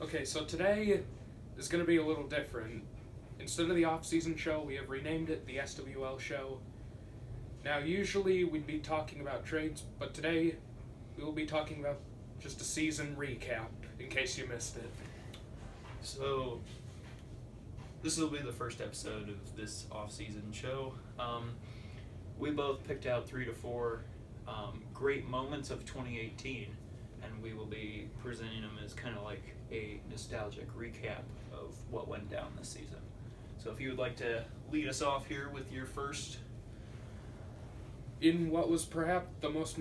Okay, so today is going to be a little different. Instead of the off-season show, we have renamed it the SWL show. Now, usually we'd be talking about trades, but today we will be talking about just a season recap, in case you missed it. So, this will be the first episode of this off-season show. We both picked out 3 to 4 great moments of 2018, and we will be presenting them as kind of like a nostalgic recap of what went down this season. So if you would like to lead us off here with your first. In what was perhaps the most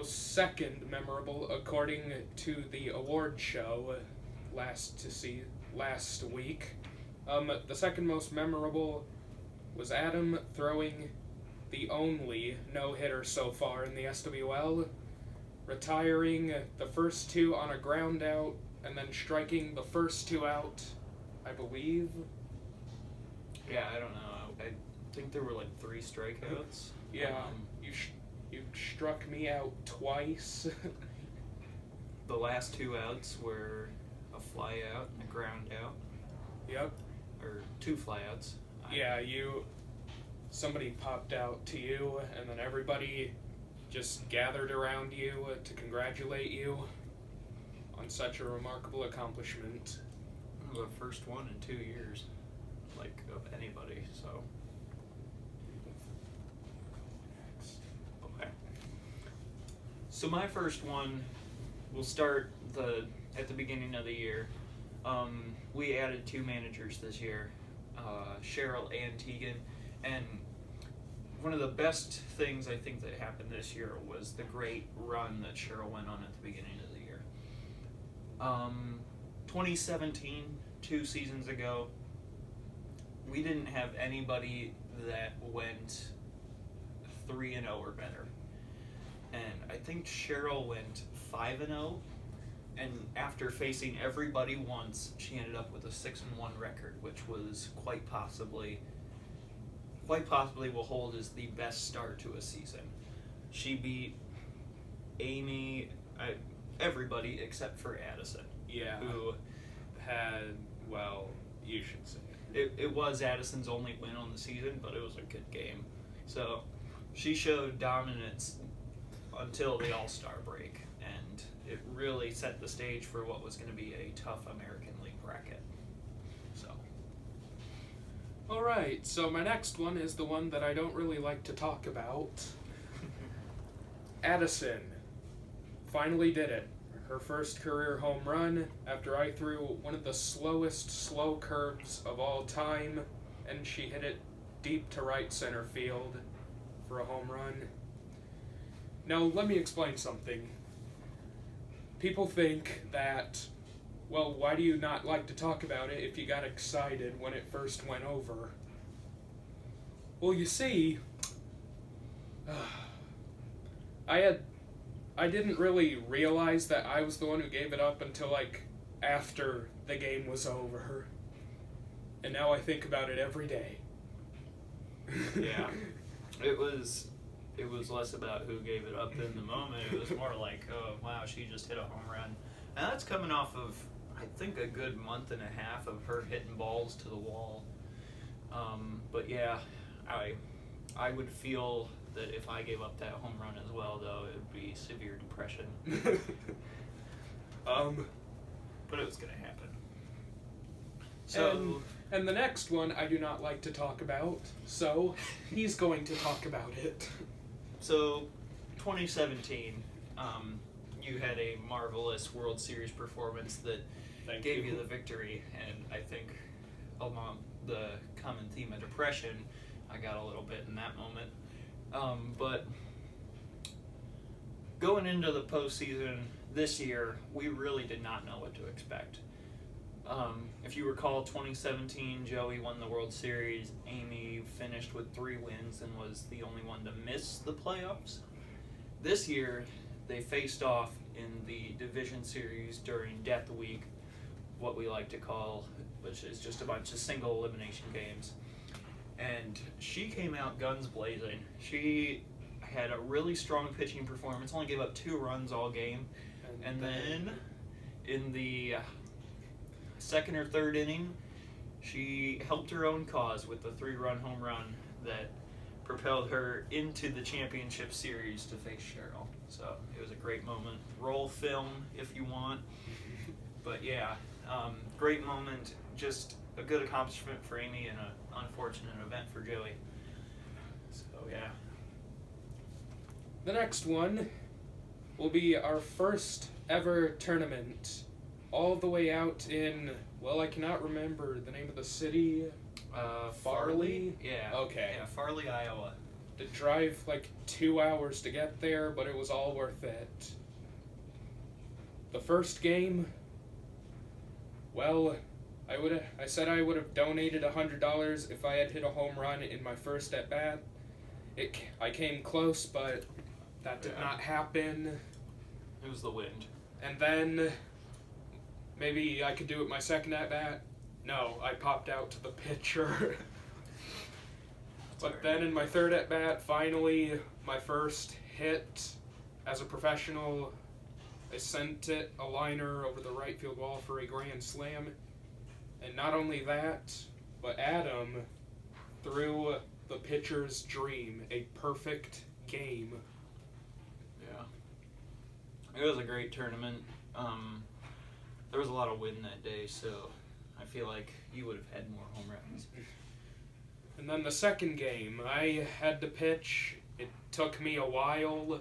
second memorable, according to the award show last week, the second most memorable was Adam throwing the only no-hitter so far in the SWL, retiring the first 2 on a ground out, and then striking the first 2 out, I believe. Yeah, I don't know. I think there were like 3 strikeouts. Yeah, you struck me out twice. The last 2 outs were a fly out and a ground out. Yep. Or 2 flyouts. Yeah, somebody popped out to you, and then everybody just gathered around you to congratulate you on such a remarkable accomplishment. The first one in 2 years, like, of anybody, so. Okay. So my first one, we'll start at the beginning of the year. We added 2 managers this year, Cheryl and Tegan, and one of the best things I think that happened this year was the great run that Cheryl went on at the beginning of the year. 2017, 2 seasons ago, we didn't have anybody that went 3-0 or better. And I think Cheryl went 5-0, and after facing everybody once, she ended up with a 6-1 record, which was quite possibly will hold as the best start to a season. She beat Amy, everybody except for Addison. Yeah. Who had, well, you should say it. It was Addison's only win on the season, but it was a good game. So she showed dominance until the All-Star break, and it really set the stage for what was going to be a tough American League bracket. So. Alright, so my next one is the one that I don't really like to talk about. Addison finally did it. Her first career home run after I threw one of the slowest slow curves of all time, and she hit it deep to right center field for a home run. Now, let me explain something. People think that, well, why do you not like to talk about it if you got excited when it first went over? Well, you see, I didn't really realize that I was the one who gave it up until, like, after the game was over. And now I think about it every day. Yeah. It was less about who gave it up in the moment. It was more like, oh, wow, she just hit a home run. And that's coming off of, I think, a good month and a half of her hitting balls to the wall. But yeah, I would feel that if I gave up that home run as well, though, it would be severe depression. But it was going to happen. So, and the next one I do not like to talk about, so he's going to talk about it. So, 2017, you had a marvelous World Series performance that gave you the victory, and I think along the common theme of depression, I got a little bit in that moment. But going into the postseason this year, we really did not know what to expect. If you recall, 2017, Joey won the World Series. Amy finished with 3 wins and was the only one to miss the playoffs. This year, they faced off in the division series during Death Week, what we like to call, which is just a bunch of single elimination games. And she came out guns blazing. She had a really strong pitching performance, only gave up 2 runs all game, and then In the second or third inning, she helped her own cause with the 3-run home run that propelled her into the championship series to face Cheryl. So it was a great moment. Roll film if you want. But yeah, great moment. Just a good accomplishment for Amy and an unfortunate event for Joey. So yeah. The next one will be our first ever tournament, all the way out in, well, I cannot remember the name of the city. Farley? Yeah. Okay. Yeah, Farley, Iowa. To drive like 2 hours to get there, but it was all worth it. The first game, well, I said I would have donated $100 if I had hit a home run in my first at bat. I came close, but that did not happen. It was the wind. And then maybe I could do it my second at bat. No, I popped out to the pitcher. But then in my third at bat, finally, my first hit as a professional, I sent it a liner over the right field wall for a grand slam. And not only that, but Adam threw the pitcher's dream, a perfect game. Yeah. It was a great tournament. There was a lot of wind that day, so I feel like you would have had more home runs. And then the second game, I had to pitch. It took me a while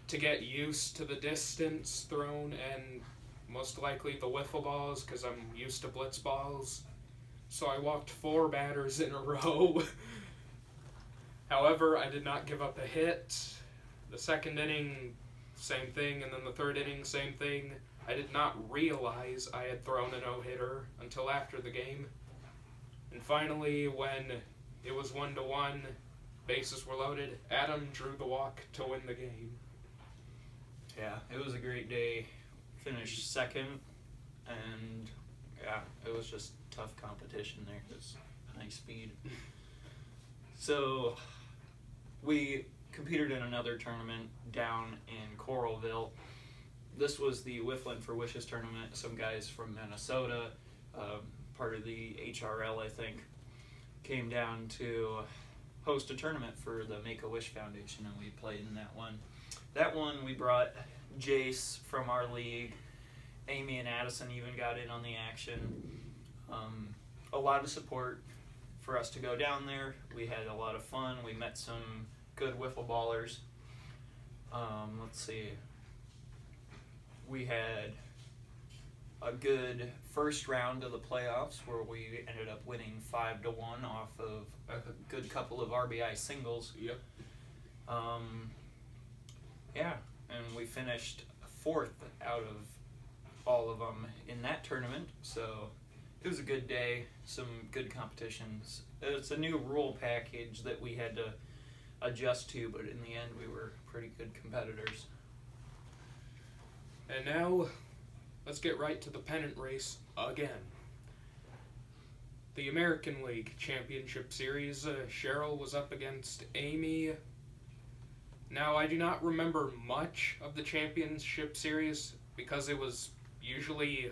to get used to the distance thrown and most likely the wiffle balls because I'm used to blitz balls. So I walked 4 batters in a row. However, I did not give up a hit. The second inning, same thing, and then the third inning, same thing. I did not realize I had thrown a no-hitter until after the game. And finally, when it was 1-1, bases were loaded, Adam drew the walk to win the game. Yeah, it was a great day. Finished second, and yeah, it was just tough competition there. It was high speed. So we competed in another tournament down in Coralville. This was the Wifflin for Wishes tournament. Some guys from Minnesota, part of the HRL, I think, came down to host a tournament for the Make-A-Wish Foundation, and we played in that one. That one we brought Jace from our league. Amy and Addison even got in on the action. A lot of support for us to go down there. We had a lot of fun. We met some good wiffle ballers. Let's see. We had a good first round of the playoffs where we ended up winning 5-1 off of a good couple of RBI singles. Yep. Yeah, and we finished 4th out of all of them in that tournament, so it was a good day, some good competitions. It's a new rule package that we had to adjust to, but in the end we were pretty good competitors. And now, let's get right to the pennant race again. The American League Championship Series, Cheryl was up against Amy. Now, I do not remember much of the Championship Series because it was usually,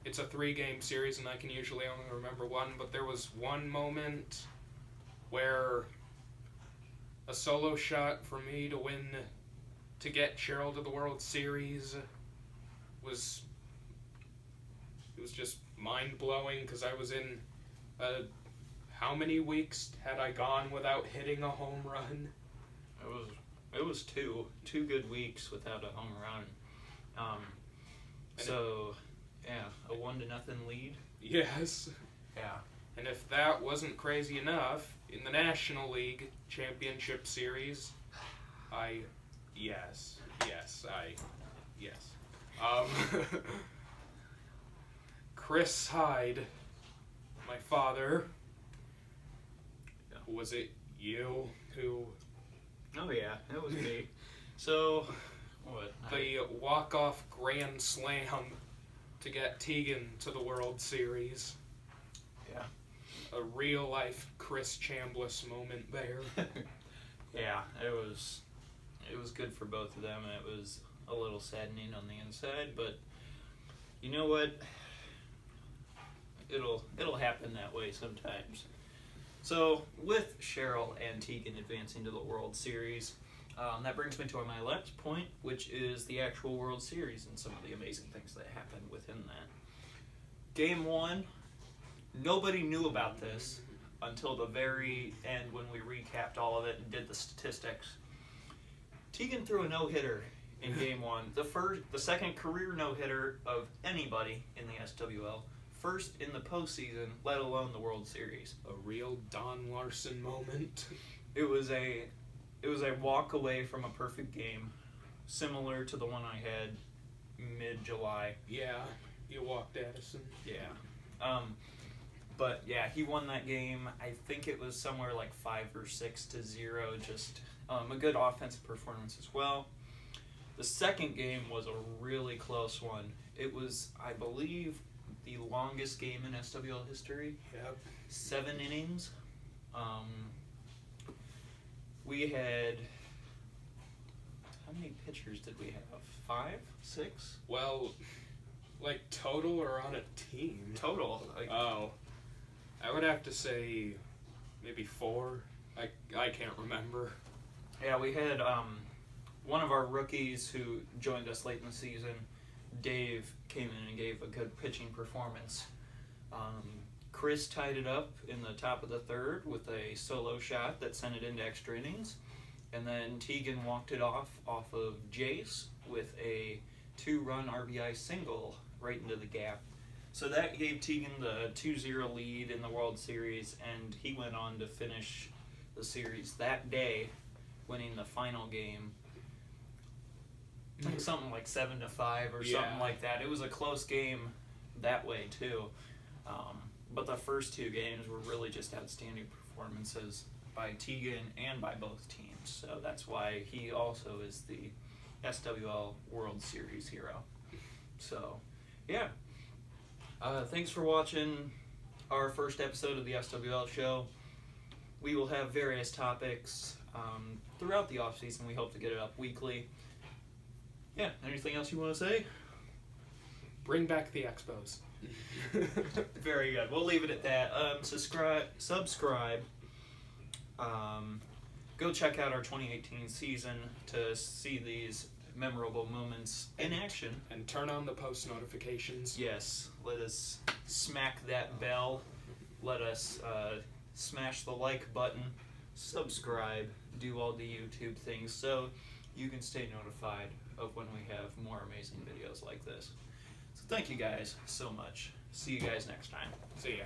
it's a 3-game series and I can usually only remember one, but there was one moment where a solo shot for me to win, to get Cheryl to the World Series it was just mind-blowing because I was in, how many weeks had I gone without hitting a home run? It was two good weeks without a home run. So yeah, a 1-0 lead. Yes. Yeah. And if that wasn't crazy enough, in the National League Championship Series, yes. Chris Hyde, my father, was it you who... Oh yeah, it was me. So, what? The walk-off grand slam to get Tegan to the World Series. Yeah. A real-life Chris Chambliss moment there. Yeah, it was good for both of them, and it was a little saddening on the inside, but You know what? It'll happen that way sometimes. So with Cheryl and Tegan advancing to the World Series, that brings me to my last point, which is the actual World Series and some of the amazing things that happened within that. Game 1, nobody knew about this until the very end when we recapped all of it and did the statistics. Tegan threw a no-hitter in Game 1, the second career no-hitter of anybody in the SWL, first in the postseason, let alone the World Series. A real Don Larson moment. It was a walk away from a perfect game, similar to the one I had mid-July. Yeah, you walked Addison. Yeah. But yeah, he won that game. I think it was somewhere like 5 or 6-0. Just a good offensive performance as well. The second game was a really close one. It was, I believe, the longest game in SWL history. Yep. 7 innings. We had, how many pitchers did we have? 5? 6? Well, like total or on a team? Total. Oh, I would have to say maybe 4. I can't remember. Yeah, we had one of our rookies who joined us late in the season, Dave, came in and gave a good pitching performance. Chris tied it up in the top of the third with a solo shot that sent it into extra innings. And then Tegan walked it off of Jace with a 2-run RBI single right into the gap. So that gave Tegan the 2-0 lead in the World Series, and he went on to finish the series that day, winning the final game. Like something like 7-5 or something like that. It was a close game that way too. But the first 2 games were really just outstanding performances by Tegan and by both teams. So that's why he also is the SWL World Series hero. So, yeah. Thanks for watching our first episode of the SWL show. We will have various topics throughout the off-season. We hope to get it up weekly. Yeah, anything else you want to say? Bring back the Expos. Very good. We'll leave it at that. Subscribe. Go check out our 2018 season to see these memorable moments in action. And turn on the post notifications. Yes. Let us smack that bell. Let us smash the like button. Subscribe. Do all the YouTube things so you can stay notified of when we have more amazing videos like this. So thank you guys so much. See you guys next time. See ya.